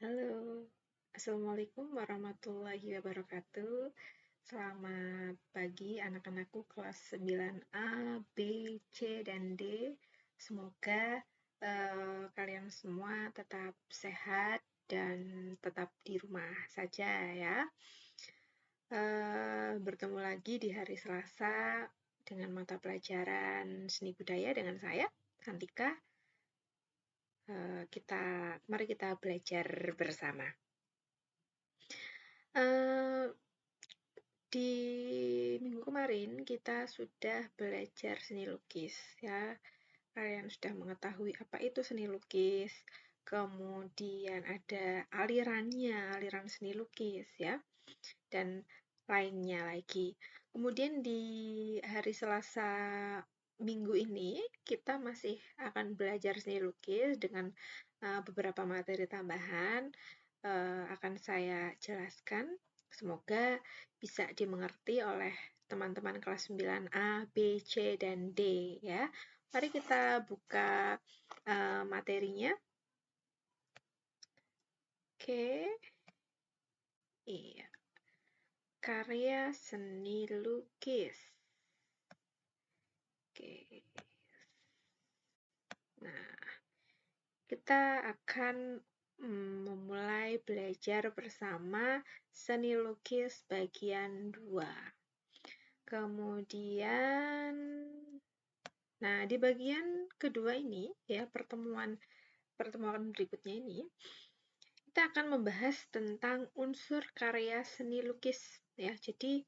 Halo, Assalamualaikum warahmatullahi wabarakatuh. Selamat pagi anak-anakku kelas 9A, B, C, dan D. Semoga kalian semua tetap sehat dan tetap di rumah saja ya. Bertemu lagi di hari Selasa dengan mata pelajaran seni budaya dengan saya, Santika. Mari kita belajar bersama. Di minggu kemarin kita sudah belajar seni lukis ya. Kalian sudah mengetahui apa itu seni lukis. Kemudian ada alirannya, aliran seni lukis ya. Dan lainnya lagi. Kemudian di hari Selasa minggu ini kita masih akan belajar seni lukis dengan beberapa materi tambahan akan saya jelaskan. Semoga bisa dimengerti oleh teman-teman kelas 9A, B, C, dan D ya. Mari kita buka materinya. Oke. Iya. Karya seni lukis. Oke. Nah, kita akan memulai belajar bersama seni lukis bagian 2. Kemudian, nah di bagian kedua ini ya, pertemuan berikutnya ini, kita akan membahas tentang unsur karya seni lukis ya. Jadi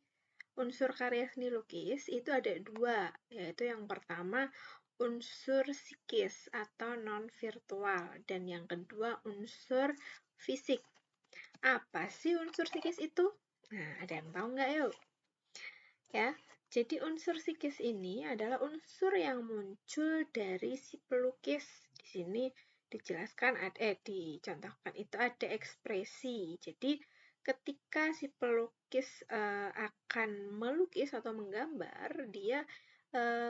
unsur karya seni lukis itu ada dua, yaitu yang pertama unsur psikis atau non-virtual, dan yang kedua unsur fisik. Apa sih unsur psikis itu? Nah, ada yang tahu nggak yuk? Ya, jadi unsur psikis ini adalah unsur yang muncul dari si pelukis. Di sini dijelaskan, dicontohkan itu ada ekspresi. Jadi ketika si pelukis akan melukis atau menggambar, dia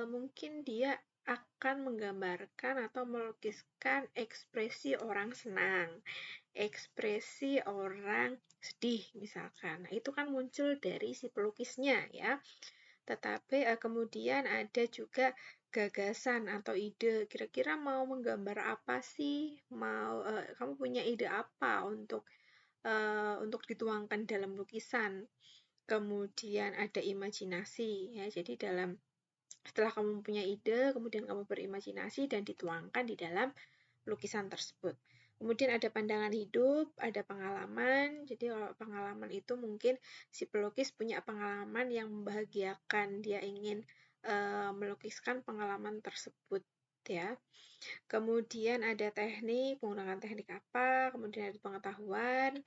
mungkin dia akan menggambarkan atau melukiskan ekspresi orang senang, ekspresi orang sedih misalkan. Nah, itu kan muncul dari si pelukisnya ya. Tetapi kemudian ada juga gagasan atau ide, kira-kira mau menggambar apa sih? Kamu punya ide apa untuk dituangkan dalam lukisan? Kemudian ada imajinasi ya. Jadi setelah kamu punya ide, kemudian kamu berimajinasi dan dituangkan di dalam lukisan tersebut. Kemudian ada pandangan hidup, ada pengalaman. Jadi kalau pengalaman itu mungkin si pelukis punya pengalaman yang membahagiakan, dia ingin melukiskan pengalaman tersebut ya. Kemudian ada teknik, menggunakan teknik apa, kemudian ada pengetahuan,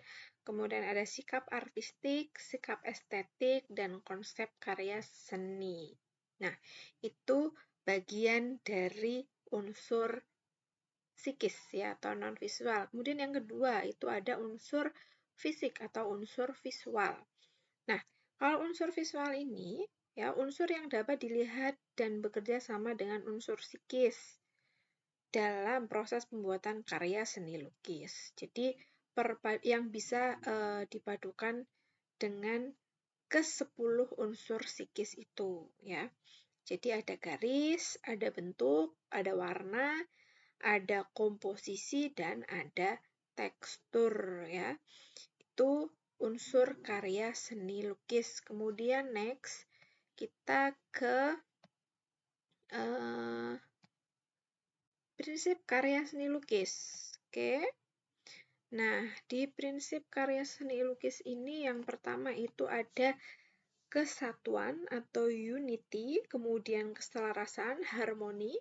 kemudian ada sikap artistik, sikap estetik, dan konsep karya seni. Nah, itu bagian dari unsur psikis ya, atau non visual. Kemudian yang kedua itu ada unsur fisik atau unsur visual. Nah, kalau unsur visual ini ya unsur yang dapat dilihat dan bekerja sama dengan unsur psikis dalam proses pembuatan karya seni lukis. Jadi yang bisa dipadukan dengan ke-10 unsur psikis itu ya. Jadi ada garis, ada bentuk, ada warna, ada komposisi, dan ada tekstur ya. Itu unsur karya seni lukis. Kemudian next kita ke prinsip karya seni lukis. Oke. Nah, di prinsip karya seni lukis ini yang pertama itu ada kesatuan atau unity, kemudian keselarasan, harmoni,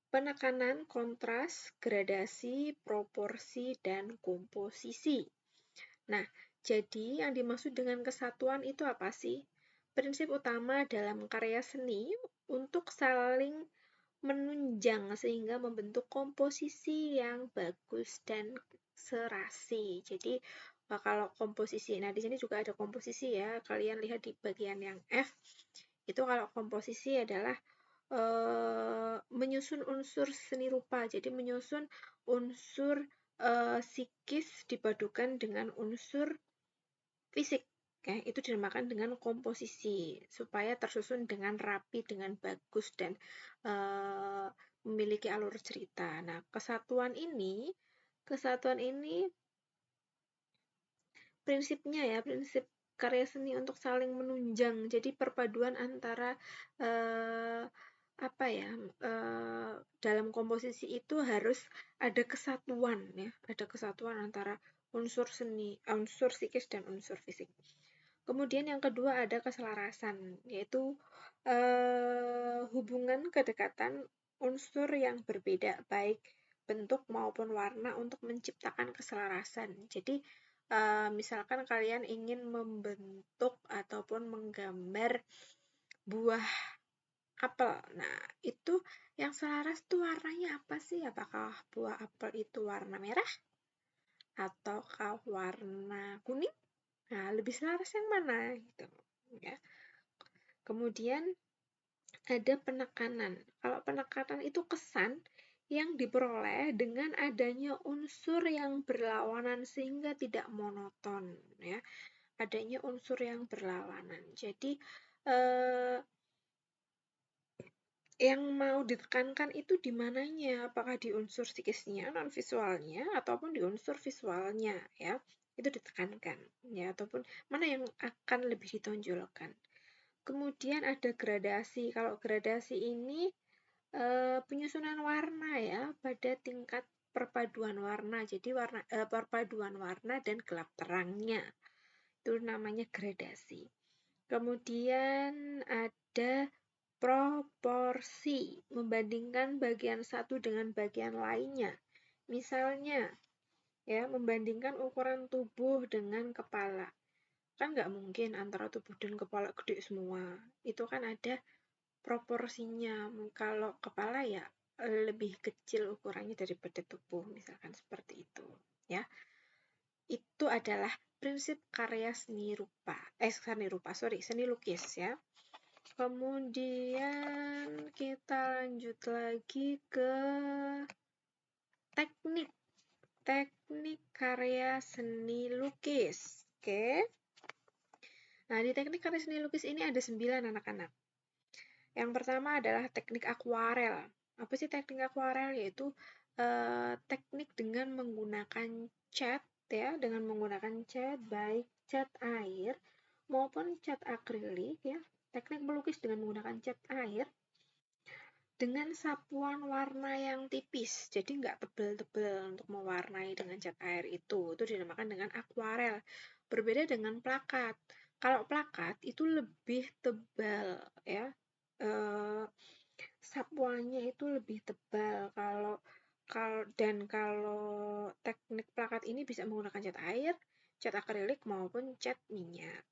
penekanan, kontras, gradasi, proporsi, dan komposisi. Nah, jadi yang dimaksud dengan kesatuan itu apa sih? Prinsip utama dalam karya seni untuk saling menunjang sehingga membentuk komposisi yang bagus dan serasi. Jadi kalau komposisi, nah di sini juga ada komposisi ya. Kalian lihat di bagian yang F, itu kalau komposisi adalah menyusun unsur seni rupa. Jadi menyusun unsur psikis dipadukan dengan unsur fisik. Ya, itu dinamakan dengan komposisi supaya tersusun dengan rapi, dengan bagus dan memiliki alur cerita. Nah, kesatuan ini prinsipnya ya, prinsip karya seni untuk saling menunjang. Jadi perpaduan antara dalam komposisi itu harus ada kesatuan ya, ada kesatuan antara unsur seni, unsur psikis dan unsur fisik. Kemudian yang kedua ada keselarasan, yaitu hubungan kedekatan unsur yang berbeda, baik bentuk maupun warna untuk menciptakan keselarasan. Jadi misalkan kalian ingin membentuk ataupun menggambar buah apel. Nah, itu yang selaras tuh warnanya apa sih? Apakah buah apel itu warna merah ataukah warna kuning? Nah, lebih selaras yang mana gitu ya. Kemudian ada penekanan. Kalau penekanan itu kesan yang diperoleh dengan adanya unsur yang berlawanan sehingga tidak monoton ya. Adanya unsur yang berlawanan. Jadi yang mau ditekankan itu di mananya? Apakah di unsur psikisnya, non visualnya, ataupun di unsur visualnya ya. Itu ditekankan ya, ataupun mana yang akan lebih ditonjolkan. Kemudian ada gradasi. Kalau gradasi ini penyusunan warna ya pada tingkat perpaduan warna. Jadi perpaduan warna dan gelap terangnya. Itu namanya gradasi. Kemudian ada proporsi, membandingkan bagian satu dengan bagian lainnya. Misalnya, ya, membandingkan ukuran tubuh dengan kepala. Kan nggak mungkin antara tubuh dan kepala gede semua. Itu kan ada proporsinya. Kalau kepala ya lebih kecil ukurannya daripada tubuh, misalkan seperti itu. Ya, itu adalah prinsip karya seni lukis ya. Kemudian kita lanjut lagi ke teknik karya seni lukis. Oke. Nah, di teknik karya seni lukis ini ada 9 anak-anak. Yang pertama adalah teknik akuarel. Apa sih teknik akuarel? Yaitu teknik dengan menggunakan cat ya, dengan menggunakan cat baik cat air maupun cat akrilik ya. Teknik melukis dengan menggunakan cat air dengan sapuan warna yang tipis, jadi nggak tebal-tebal untuk mewarnai dengan cat air itu dinamakan dengan akuarel. Berbeda dengan plakat. Kalau plakat itu lebih tebal ya, sapuannya itu lebih tebal. Kalau teknik plakat ini bisa menggunakan cat air, cat akrilik maupun cat minyak.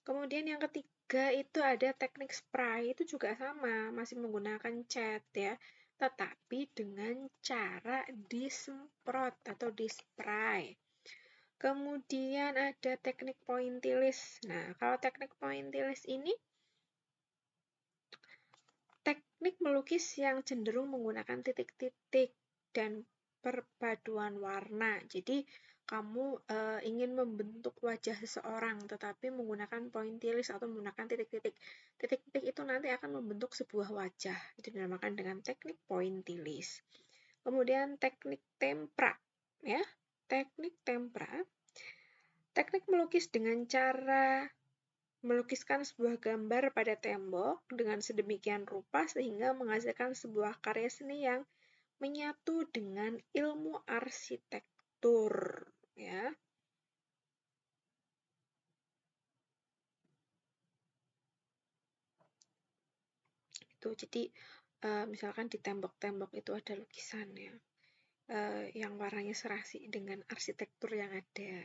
Kemudian yang ketiga itu ada teknik spray, itu juga sama, masih menggunakan cat ya, tetapi dengan cara disemprot atau dispray. Kemudian ada teknik pointillis. Nah, kalau teknik pointillis ini teknik melukis yang cenderung menggunakan titik-titik dan perpaduan warna. Jadi kamu ingin membentuk wajah seseorang tetapi menggunakan pointillis atau menggunakan titik-titik. Titik-titik itu nanti akan membentuk sebuah wajah. Itu dinamakan dengan teknik pointillis. Kemudian teknik tempera ya. Teknik tempera. Teknik melukis dengan cara melukiskan sebuah gambar pada tembok dengan sedemikian rupa sehingga menghasilkan sebuah karya seni yang menyatu dengan ilmu arsitektur ya. Itu jadi misalkan di tembok-tembok itu ada lukisan ya, yang warnanya serasi dengan arsitektur yang ada.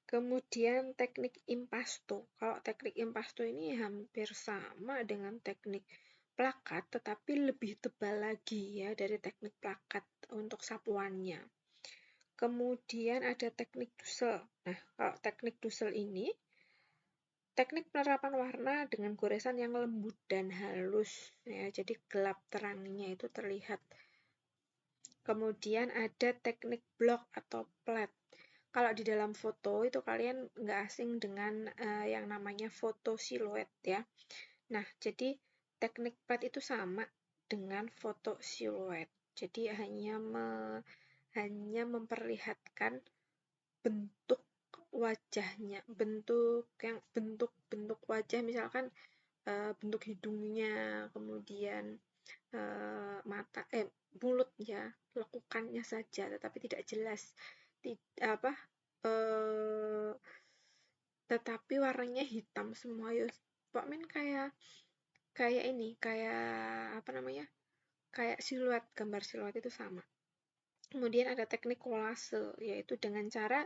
Kemudian teknik impasto. Kalau teknik impasto ini hampir sama dengan teknik plakat, tetapi lebih tebal lagi ya dari teknik plakat untuk sapuannya. Kemudian ada teknik dusel. Nah, kalau teknik dusel ini teknik penerapan warna dengan goresan yang lembut dan halus ya. Jadi gelap terangnya itu terlihat Kemudian ada teknik block atau flat. Kalau di dalam foto itu kalian nggak asing dengan yang namanya foto siluet ya. Nah, jadi teknik flat itu sama dengan foto siluet. Jadi hanya memperlihatkan bentuk wajahnya, bentuk wajah, misalkan bentuk hidungnya, kemudian mata, mulut ya, lekukannya saja, tetapi tidak jelas, apa, tetapi warnanya hitam semua ya. Pak Min kayak kayak ini, kayak apa namanya, kayak siluet, gambar siluet itu sama. Kemudian ada teknik kolase, yaitu dengan cara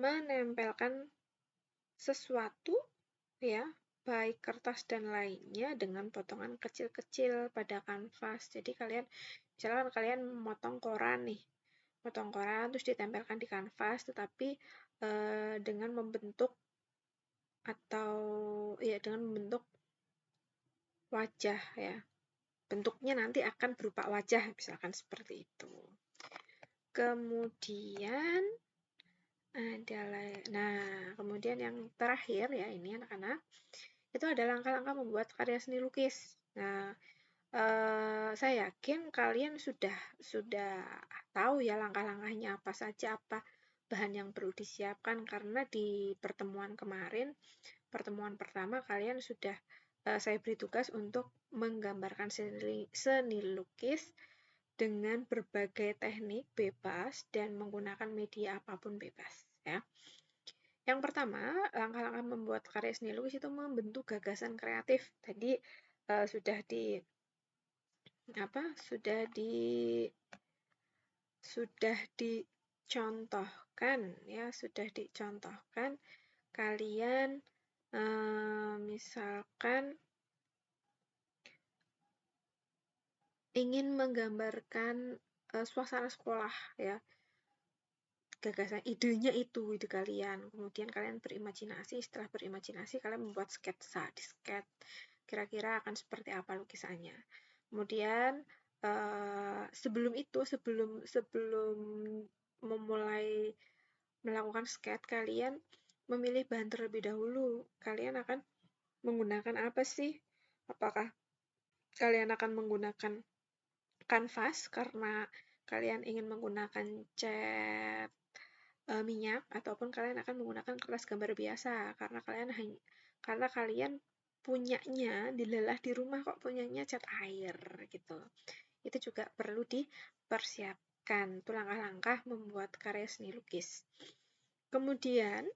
menempelkan sesuatu ya, baik kertas dan lainnya dengan potongan kecil-kecil pada kanvas. Jadi misalkan kalian memotong koran nih, potong koran terus ditempelkan di kanvas, tetapi dengan membentuk wajah ya. Bentuknya nanti akan berupa wajah, misalkan seperti itu. Kemudian kemudian yang terakhir ya, ini anak-anak, itu ada langkah-langkah membuat karya seni lukis. Nah, saya yakin kalian sudah tahu ya langkah-langkahnya apa saja, apa bahan yang perlu disiapkan, karena di pertemuan kemarin, pertemuan pertama, kalian sudah saya beri tugas untuk menggambarkan seni lukis dengan berbagai teknik bebas dan menggunakan media apapun bebas ya. Yang pertama, langkah-langkah membuat karya seni lukis itu membentuk gagasan kreatif. Tadi sudah dicontohkan kalian misalkan ingin menggambarkan suasana sekolah ya, gagasan idenya itu ide kalian, kemudian kalian berimajinasi, setelah berimajinasi kalian membuat sketsa, di sketch kira-kira akan seperti apa lukisannya. Kemudian sebelum memulai melakukan sketch, kalian memilih bahan terlebih dahulu. Kalian akan menggunakan apa sih? Apakah kalian akan menggunakan kanvas karena kalian ingin menggunakan cat minyak, ataupun kalian akan menggunakan kertas gambar biasa karena kalian punyanya dilelah di rumah, kok punyanya cat air gitu. Itu juga perlu dipersiapkan. Itu langkah-langkah membuat karya seni lukis. Kemudian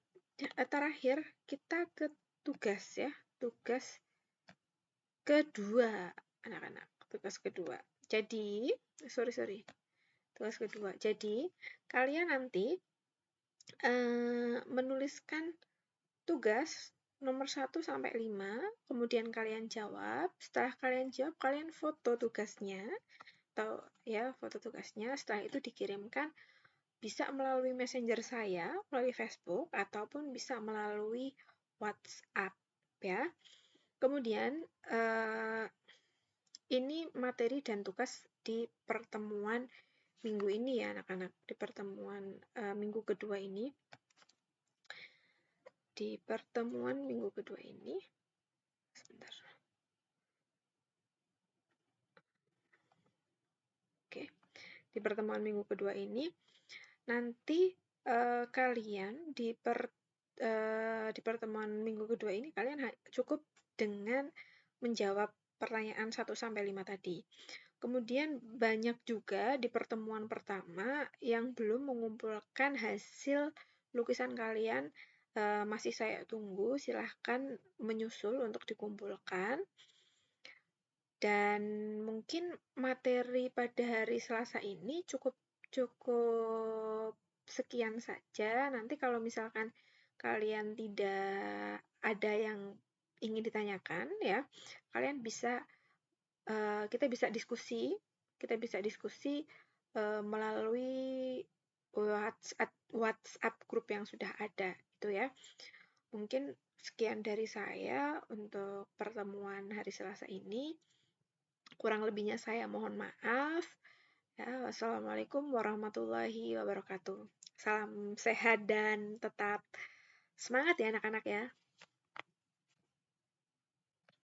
terakhir kita ke tugas ya, tugas kedua anak-anak, tugas kedua. Jadi tugas kedua. Jadi kalian nanti menuliskan tugas nomor 1 sampai 5, kemudian kalian jawab. Setelah kalian jawab, kalian foto tugasnya, setelah itu dikirimkan, bisa melalui messenger saya, melalui Facebook, ataupun bisa melalui WhatsApp ya. Kemudian ini materi dan tugas di pertemuan minggu ini ya anak-anak, di pertemuan minggu kedua ini. Di pertemuan minggu kedua ini, sebentar. Oke, di pertemuan minggu kedua ini, nanti kalian di pertemuan minggu kedua ini, kalian cukup dengan menjawab pertanyaan 1-5 tadi. Kemudian banyak juga di pertemuan pertama yang belum mengumpulkan hasil lukisan kalian. Masih saya tunggu, silahkan menyusul untuk dikumpulkan. Dan mungkin materi pada hari Selasa ini cukup sekian saja. Nanti kalau misalkan kalian tidak ada yang ingin ditanyakan ya, kalian kita bisa diskusi melalui WhatsApp grup yang sudah ada itu ya. Mungkin sekian dari saya untuk pertemuan hari Selasa ini. Kurang lebihnya saya mohon maaf. Ya, wassalamualaikum warahmatullahi wabarakatuh. Salam sehat dan tetap semangat ya anak-anak ya.